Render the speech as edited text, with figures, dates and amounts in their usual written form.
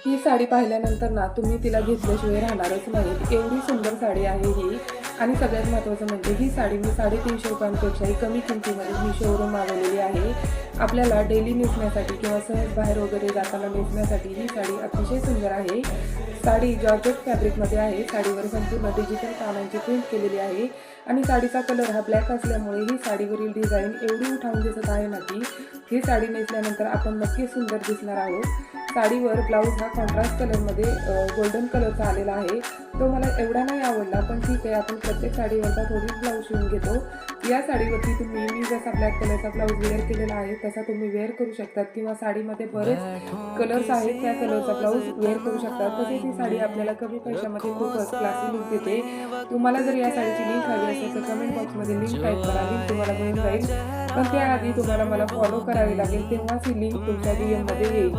ही साडी पाहिल्यानंतर ना तुम्ही तिला घेतल्याशिवाय राहणारच नाहीत, एवढी सुंदर साडी आहे ही। आणि सगळ्यात महत्त्वाचं म्हणजे ही साडी मी 350 रुपयांपेक्षाही कमी किमतीमध्ये मी शोरूम मागवलेली आहे। आपल्याला डेली नेसण्यासाठी किंवा सहज बाहेर वगैरे जाताना नेसण्यासाठी ही साडी अतिशय सुंदर आहे। साडी जॉर्जेट फॅब्रिकमध्ये आहे। साडीवर संपूर्ण डिजिटल पानांची प्रिंट केलेली आहे आणि साडीचा कलर हा ब्लॅक असल्यामुळे ही साडीवरील डिझाईन एवढी उठावून दिसत आहे ना की ही साडी नेसल्यानंतर आपण नक्कीच सुंदर दिसणार आहोत। साडीवर ब्लाऊज हा कॉन्ट्रास्ट कलरमध्ये गोल्डन कलरचा आलेला आहे। तो मला एवढा नाही आवडला, पण ठीक आहे, आपण प्रत्येक साडीवरचा थोडी ब्लाऊज शिवून घेतो। या साडीवरती मी जसा ब्लॅक कलरचा ब्लाऊज वेअर केलेला आहे तसा तुम्ही वेअर करू शकतात किंवा साडीमध्ये बरेच कलर्स आहेत त्या कलरचा ब्लाऊज वेअर करू शकतात। तसेच ही साडी आपल्याला कमी पैशामध्ये खूपच क्लासी लुक देते। तुम्हाला जर या साडीची लिंक हवी असेल तर कमेंट बॉक्समध्ये लिंक टाईप करा, लिंक तुम्हाला मिळून जाईल। पण त्याआधी तुम्हाला मला फॉलो करावे लागेल, तेव्हाच ही लिंक तुमच्या DM मध्ये येईल।